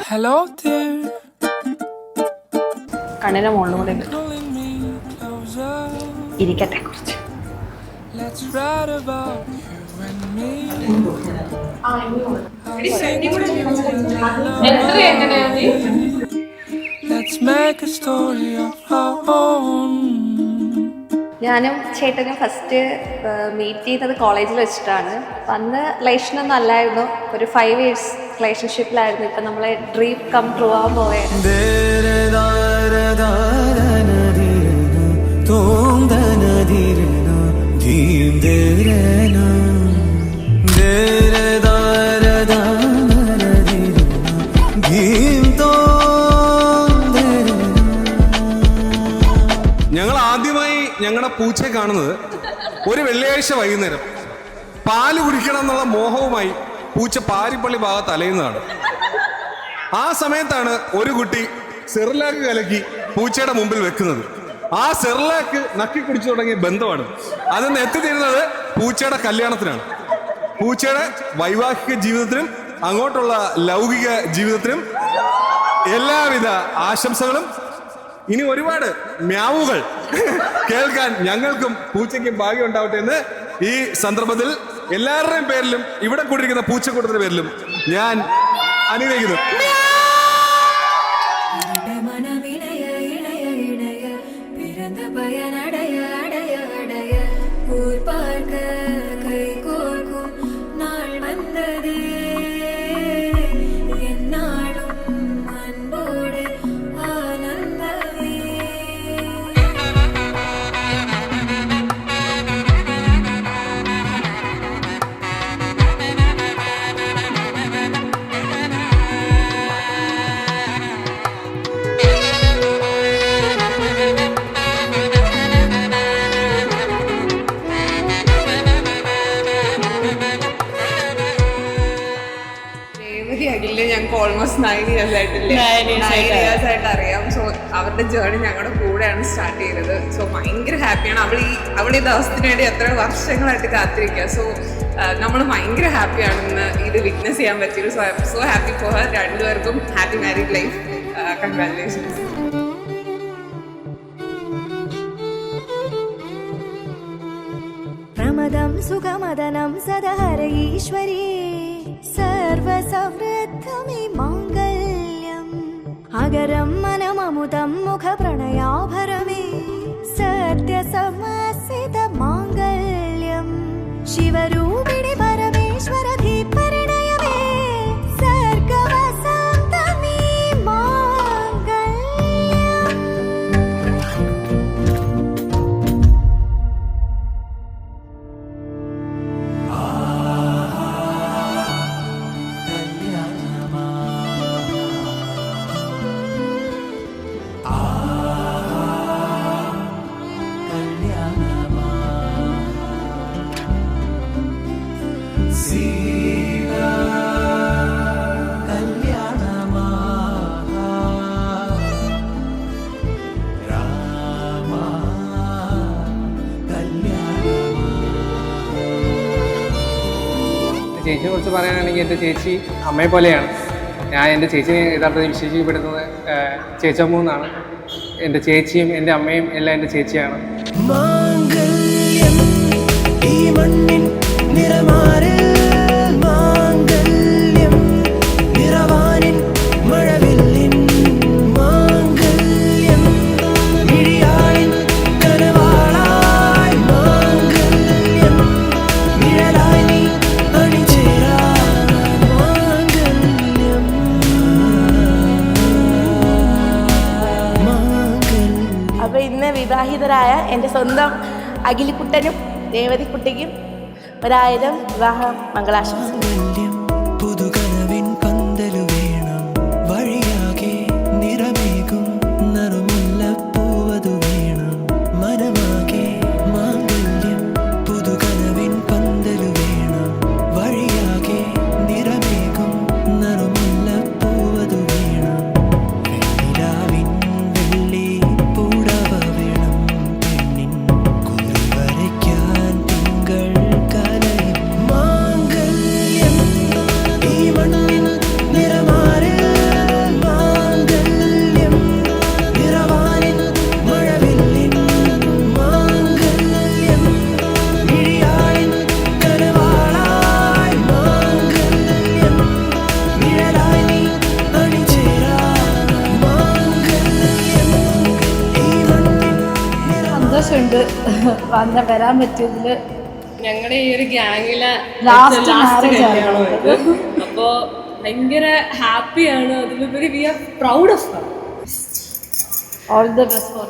Hello കണ്ണിന്റെ മുകളിലും കൂടെ ഇരിക്കട്ടെ കുറച്ച്. ഞാനും ചേട്ടനും ഫസ്റ്റ് മീറ്റ് ചെയ്തത് കോളേജിൽ വെച്ചിട്ടാണ്. അപ്പം അന്ന് റിലേഷനൊന്നും അല്ലായിരുന്നു, ഒരു 5 years റിലേഷൻഷിപ്പിലായിരുന്നു. ഇപ്പം നമ്മളെ ഡ്രീം കം ട്രൂ ആവാൻ പോവുകയാണ്. ഞങ്ങൾ ആദ്യമായി ഞങ്ങളുടെ പൂച്ചയെ കാണുന്നത് ഒരു വെള്ളിയാഴ്ച വൈകുന്നേരം പാല് കുടിക്കണം എന്നുള്ള മോഹവുമായി പൂച്ച പാരിപ്പള്ളി ഭാഗത്ത് അലയുന്നതാണ്. ആ സമയത്താണ് ഒരു കുട്ടി സെറിലാക്ക് കലക്കി പൂച്ചയുടെ മുമ്പിൽ വെക്കുന്നത്. ആ സെറിലാക്ക് നക്കി കുടിച്ചു തുടങ്ങിയ ബന്ധമാണ്. അതിന്ന് എത്തിത്തീരുന്നത് പൂച്ചയുടെ കല്യാണത്തിനാണ്. പൂച്ചയുടെ വൈവാഹിക ജീവിതത്തിനും അങ്ങോട്ടുള്ള ലൗകിക ജീവിതത്തിനും എല്ലാവിധ ആശംസകളും. ഇനി ഒരുപാട് മ്യാവുകൾ കേൾക്കാൻ ഞങ്ങൾക്കും പൂച്ചയ്ക്കും ഭാഗ്യം ഉണ്ടാവട്ടെ എന്ന് ഈ സന്ദർഭത്തിൽ എല്ലാവരുടെയും പേരിലും ഇവിടെ കൂടിയിരിക്കുന്ന പൂച്ചക്കൂട്ടത്തിന്റെ പേരിലും ഞാൻ അനുഗ്രഹിക്കുന്നു. ഞങ്ങൾക്ക് ഓൾമോസ്റ്റ് 9 years ആയിട്ട് അറിയാം. സോ അവരുടെ ജേർണി ഞങ്ങളുടെ കൂടെയാണ് സ്റ്റാർട്ട് ചെയ്തത്. സോ ഭയങ്കര ഹാപ്പിയാണ്. അവൾ ഈ ദിവസത്തിന് വേണ്ടി എത്ര വർഷങ്ങളായിട്ട് കാത്തിരിക്കുക. സോ നമ്മൾ ഭയങ്കര ഹാപ്പിയാണ് ഇന്ന് ഇത് വിറ്റ്നസ് ചെയ്യാൻ പറ്റിയത്. So I M so happy for her. രണ്ടുപേർക്കും happy married life. Congratulations. പ്രമദം സുഖമദനം സദഹര ഈശ്വരീ സർവസമൃദ്ധമേ മാംഗല്യം Agaram മനമമുദം മുഖപ്രണയാഭരമേ സത്യസമസിത മാംഗല്യം ശിവരൂപിണി പരമേശ്വരധി പരിണയമേ സർഗവസന്തമേ മാംഗല്യം. ചേച്ചിയെ കുറിച്ച് പറയാനാണെങ്കിൽ എൻ്റെ ചേച്ചി അമ്മയെ പോലെയാണ്. ഞാൻ എൻ്റെ ചേച്ചിയെ യഥാർത്ഥത്തിൽ വിശേഷിക്കപ്പെടുന്നത് ചേച്ചമ്മ എന്നാണ്. എൻ്റെ ചേച്ചിയും എൻ്റെ അമ്മയും എല്ലാം എൻ്റെ ചേച്ചിയാണ്. അപ്പോൾ ഇന്ന് വിവാഹിതരായ എൻ്റെ സ്വന്തം അഖിലിക്കുട്ടനും രേവതിക്കുട്ടിക്കും 1000 വിവാഹ മംഗളാശംസകൾ. കൊണ്ട് വരാൻ പറ്റിയതിൽ ഞങ്ങളുടെ ഈ ഒരു ഗ്യാങ്ങിലെ ലാസ്റ്റ് കല്യാണമായത്. അപ്പോൾ ഭയങ്കര ഹാപ്പിയാണ്. അതിലുപരി we are proud of all the best four